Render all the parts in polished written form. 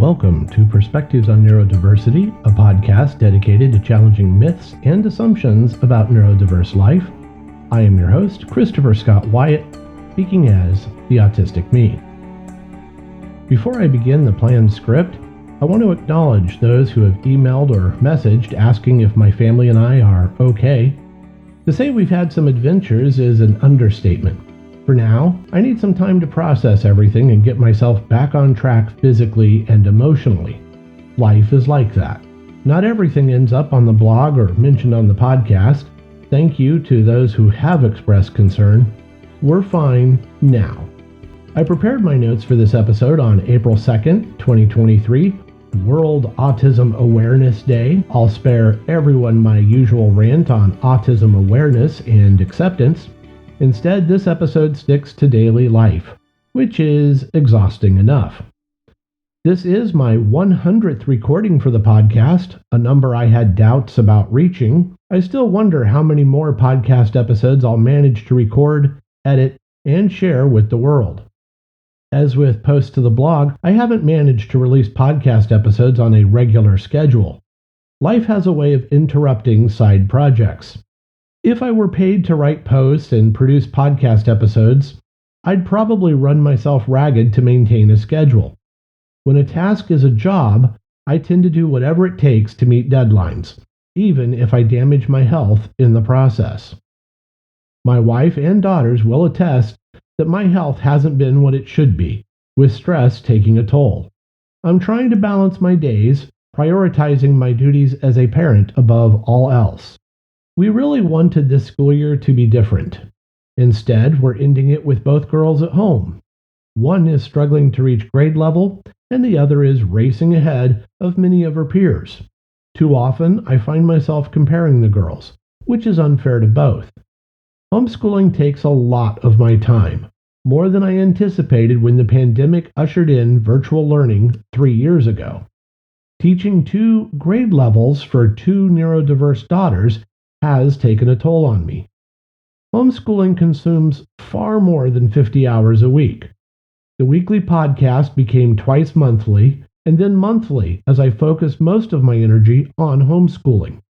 Welcome to Perspectives on Neurodiversity, a podcast dedicated to challenging myths and assumptions about neurodiverse life. I am your host, Christopher Scott Wyatt, speaking as the Autistic Me. Before I begin the planned script, I want to acknowledge those who have emailed or messaged asking if my family and I are okay. To say we've had some adventures is an understatement. For now, I need some time to process everything and get myself back on track physically and emotionally. Life is like that. Not everything ends up on the blog or mentioned on the podcast. Thank you to those who have expressed concern. We're fine now. I prepared my notes for this episode on April 2nd, 2023, World Autism Awareness Day. I'll spare everyone my usual rant on autism awareness and acceptance. Instead, this episode sticks to daily life, which is exhausting enough. This is my 100th recording for the podcast, a number I had doubts about reaching. I still wonder how many more podcast episodes I'll manage to record, edit, and share with the world. As with posts to the blog, I haven't managed to release podcast episodes on a regular schedule. Life has a way of interrupting side projects. If I were paid to write posts and produce podcast episodes, I'd probably run myself ragged to maintain a schedule. When a task is a job, I tend to do whatever it takes to meet deadlines, even if I damage my health in the process. My wife and daughters will attest that my health hasn't been what it should be, with stress taking a toll. I'm trying to balance my days, prioritizing my duties as a parent above all else. We really wanted this school year to be different. Instead, we're ending it with both girls at home. One is struggling to reach grade level, and the other is racing ahead of many of her peers. Too often, I find myself comparing the girls, which is unfair to both. Homeschooling takes a lot of my time, more than I anticipated when the pandemic ushered in virtual learning 3 years ago. Teaching 2 grade levels for 2 neurodiverse daughters has taken a toll on me. Homeschooling consumes far more than 50 hours a week. The weekly podcast became twice monthly, and then monthly as I focused most of my energy on homeschooling.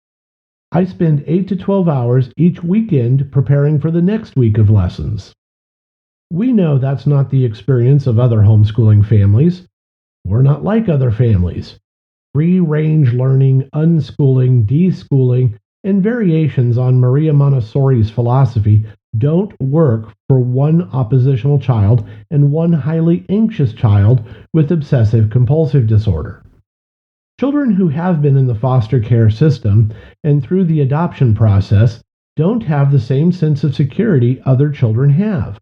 I spend 8 to 12 hours each weekend preparing for the next week of lessons. We know that's not the experience of other homeschooling families. We're not like other families. Free-range learning, unschooling, deschooling, and variations on Maria Montessori's philosophy don't work for one oppositional child and one highly anxious child with obsessive-compulsive disorder. Children who have been in the foster care system and through the adoption process don't have the same sense of security other children have.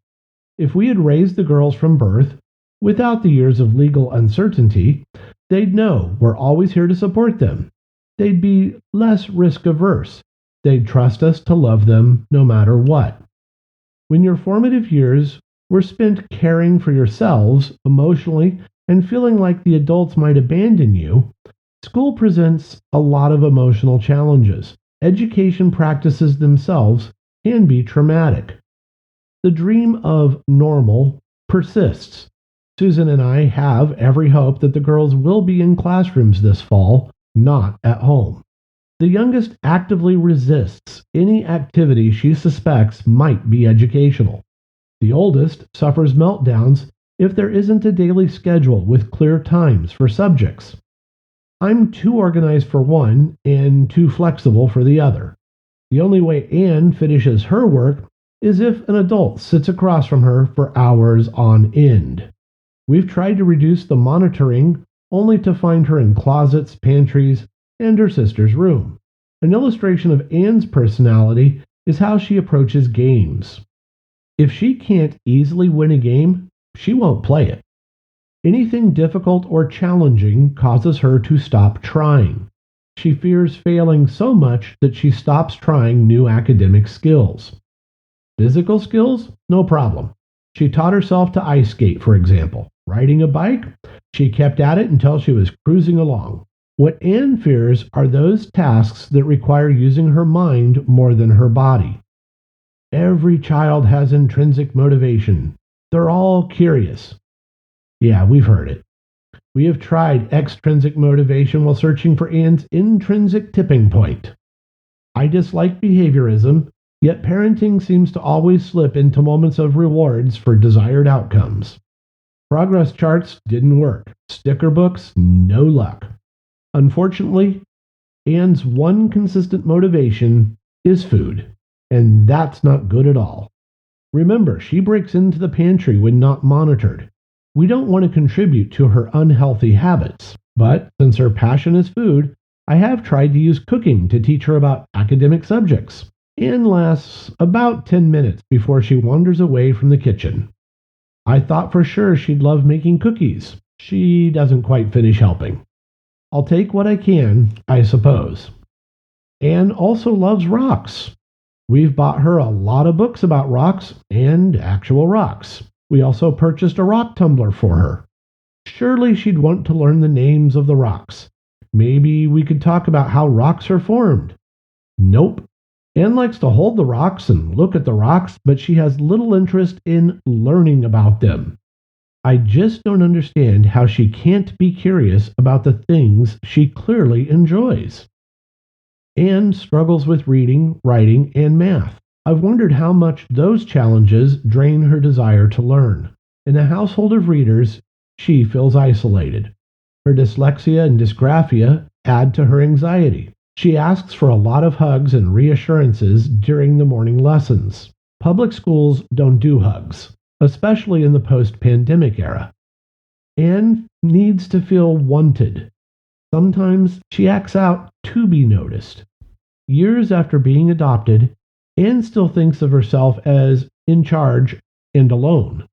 If we had raised the girls from birth without the years of legal uncertainty, they'd know we're always here to support them. They'd be less risk-averse. They'd trust us to love them no matter what. When your formative years were spent caring for yourselves emotionally and feeling like the adults might abandon you, school presents a lot of emotional challenges. Education practices themselves can be traumatic. The dream of normal persists. Susan and I have every hope that the girls will be in classrooms this fall, not at home. The youngest actively resists any activity she suspects might be educational. The oldest suffers meltdowns if there isn't a daily schedule with clear times for subjects. I'm too organized for one and too flexible for the other. The only way Anne finishes her work is if an adult sits across from her for hours on end. We've tried to reduce the monitoring only to find her in closets, pantries, and her sister's room. An illustration of Anne's personality is how she approaches games. If she can't easily win a game, she won't play it. Anything difficult or challenging causes her to stop trying. She fears failing so much that she stops trying new academic skills. Physical skills? No problem. She taught herself to ice skate, for example. Riding a bike? She kept at it until she was cruising along. What Anne fears are those tasks that require using her mind more than her body. Every child has intrinsic motivation. They're all curious. Yeah, we've heard it. We have tried extrinsic motivation while searching for Anne's intrinsic tipping point. I dislike behaviorism, yet parenting seems to always slip into moments of rewards for desired outcomes. Progress charts didn't work. Sticker books, no luck. Unfortunately, Anne's one consistent motivation is food, and that's not good at all. Remember, she breaks into the pantry when not monitored. We don't want to contribute to her unhealthy habits, but since her passion is food, I have tried to use cooking to teach her about academic subjects. Anne lasts about 10 minutes before she wanders away from the kitchen. I thought for sure she'd love making cookies. She doesn't quite finish helping. I'll take what I can, I suppose. Anne also loves rocks. We've bought her a lot of books about rocks and actual rocks. We also purchased a rock tumbler for her. Surely she'd want to learn the names of the rocks. Maybe we could talk about how rocks are formed. Nope. Anne likes to hold the rocks and look at the rocks, but she has little interest in learning about them. I just don't understand how she can't be curious about the things she clearly enjoys. Anne struggles with reading, writing, and math. I've wondered how much those challenges drain her desire to learn. In a household of readers, she feels isolated. Her dyslexia and dysgraphia add to her anxiety. She asks for a lot of hugs and reassurances during the morning lessons. Public schools don't do hugs, especially in the post-pandemic era. Anne needs to feel wanted. Sometimes she acts out to be noticed. Years after being adopted, Anne still thinks of herself as in charge and alone.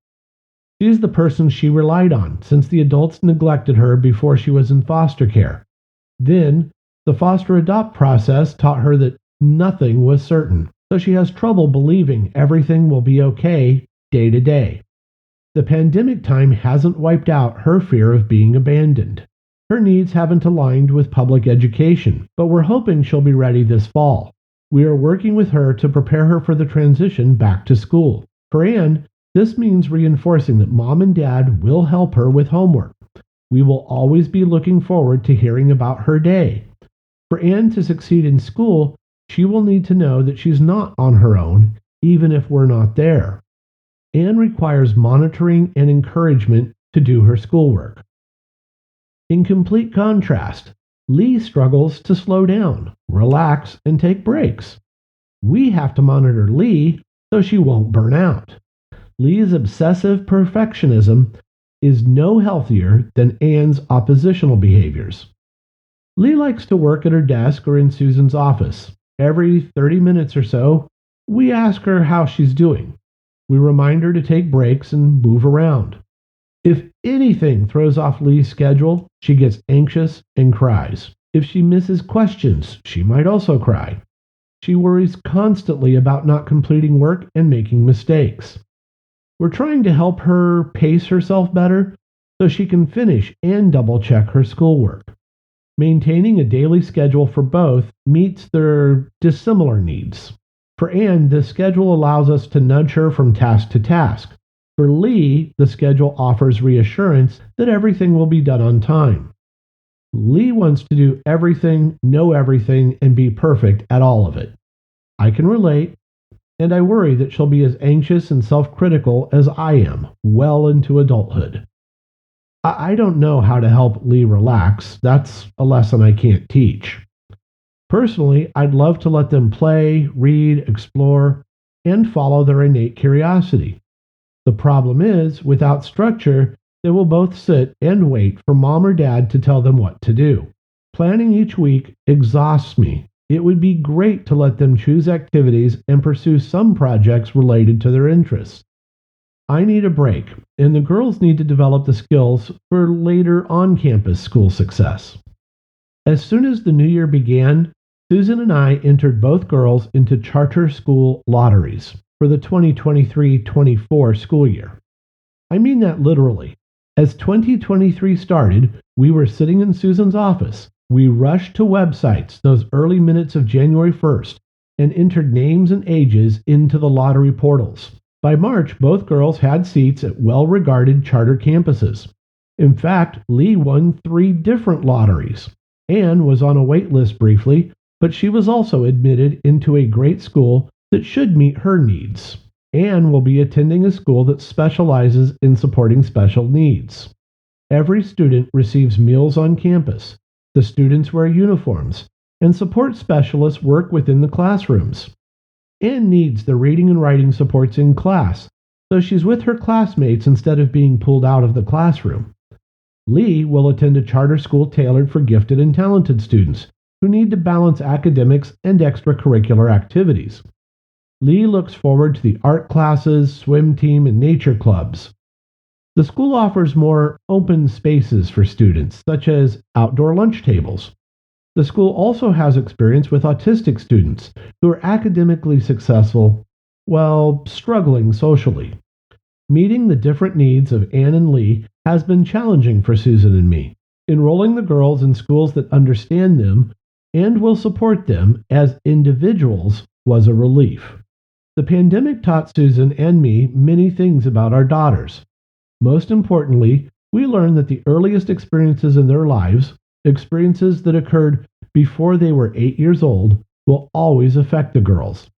She's the person she relied on since the adults neglected her before she was in foster care. Then, the foster-adopt process taught her that nothing was certain, so she has trouble believing everything will be okay day to day. The pandemic time hasn't wiped out her fear of being abandoned. Her needs haven't aligned with public education, but we're hoping she'll be ready this fall. We are working with her to prepare her for the transition back to school. For Anne, this means reinforcing that mom and dad will help her with homework. We will always be looking forward to hearing about her day. For Anne to succeed in school, she will need to know that she's not on her own, even if we're not there. Anne requires monitoring and encouragement to do her schoolwork. In complete contrast, Lee struggles to slow down, relax, and take breaks. We have to monitor Lee so she won't burn out. Lee's obsessive perfectionism is no healthier than Anne's oppositional behaviors. Lee likes to work at her desk or in Susan's office. Every 30 minutes or so, we ask her how she's doing. We remind her to take breaks and move around. If anything throws off Lee's schedule, she gets anxious and cries. If she misses questions, she might also cry. She worries constantly about not completing work and making mistakes. We're trying to help her pace herself better so she can finish and double-check her schoolwork. Maintaining a daily schedule for both meets their dissimilar needs. For Anne, the schedule allows us to nudge her from task to task. For Lee, the schedule offers reassurance that everything will be done on time. Lee wants to do everything, know everything, and be perfect at all of it. I can relate, and I worry that she'll be as anxious and self-critical as I am, well into adulthood. I don't know how to help Lee relax. That's a lesson I can't teach. Personally, I'd love to let them play, read, explore, and follow their innate curiosity. The problem is, without structure, they will both sit and wait for mom or dad to tell them what to do. Planning each week exhausts me. It would be great to let them choose activities and pursue some projects related to their interests. I need a break, and the girls need to develop the skills for later on-campus school success. As soon as the new year began, Susan and I entered both girls into charter school lotteries for the 2023-24 school year. I mean that literally. As 2023 started, we were sitting in Susan's office. We rushed to websites those early minutes of January 1st and entered names and ages into the lottery portals. By March, both girls had seats at well-regarded charter campuses. In fact, Lee won 3 different lotteries. Anne was on a wait list briefly, but she was also admitted into a great school that should meet her needs. Anne will be attending a school that specializes in supporting special needs. Every student receives meals on campus. The students wear uniforms, and support specialists work within the classrooms. Anne needs the reading and writing supports in class, so she's with her classmates instead of being pulled out of the classroom. Lee will attend a charter school tailored for gifted and talented students who need to balance academics and extracurricular activities. Lee looks forward to the art classes, swim team, and nature clubs. The school offers more open spaces for students, such as outdoor lunch tables. The school also has experience with autistic students who are academically successful while struggling socially. Meeting the different needs of Anne and Lee has been challenging for Susan and me. Enrolling the girls in schools that understand them and will support them as individuals was a relief. The pandemic taught Susan and me many things about our daughters. Most importantly, we learned that the earliest experiences in their lives, experiences that occurred before they were 8 years old, will always affect the girls.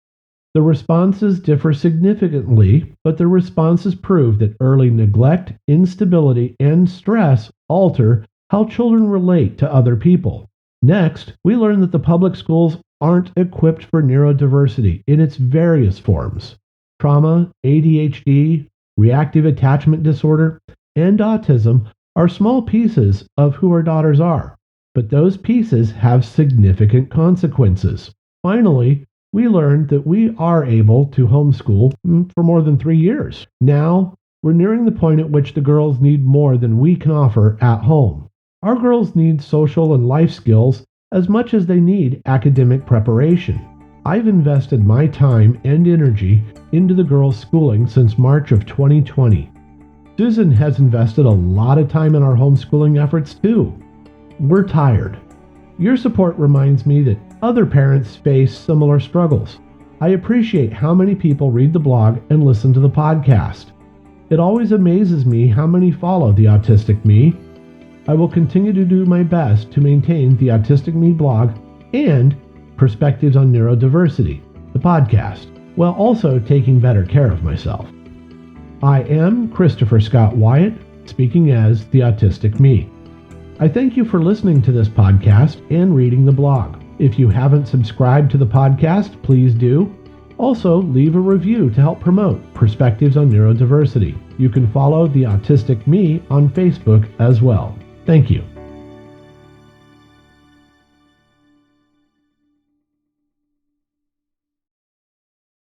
The responses differ significantly, but the responses prove that early neglect, instability, and stress alter how children relate to other people. Next, we learn that the public schools aren't equipped for neurodiversity in its various forms. Trauma, ADHD, reactive attachment disorder, and autism are small pieces of who our daughters are, but those pieces have significant consequences. Finally, we learned that we are able to homeschool for more than 3 years. Now, we're nearing the point at which the girls need more than we can offer at home. Our girls need social and life skills as much as they need academic preparation. I've invested my time and energy into the girls' schooling since March of 2020. Susan has invested a lot of time in our homeschooling efforts too. We're tired. Your support reminds me that other parents face similar struggles. I appreciate how many people read the blog and listen to the podcast. It always amazes me how many follow the Autistic Me. I will continue to do my best to maintain the Autistic Me blog and Perspectives on Neurodiversity, the podcast, while also taking better care of myself. I am Christopher Scott Wyatt, speaking as the Autistic Me. I thank you for listening to this podcast and reading the blog. If you haven't subscribed to the podcast, please do. Also, leave a review to help promote Perspectives on Neurodiversity. You can follow the Autistic Me on Facebook as well. Thank you.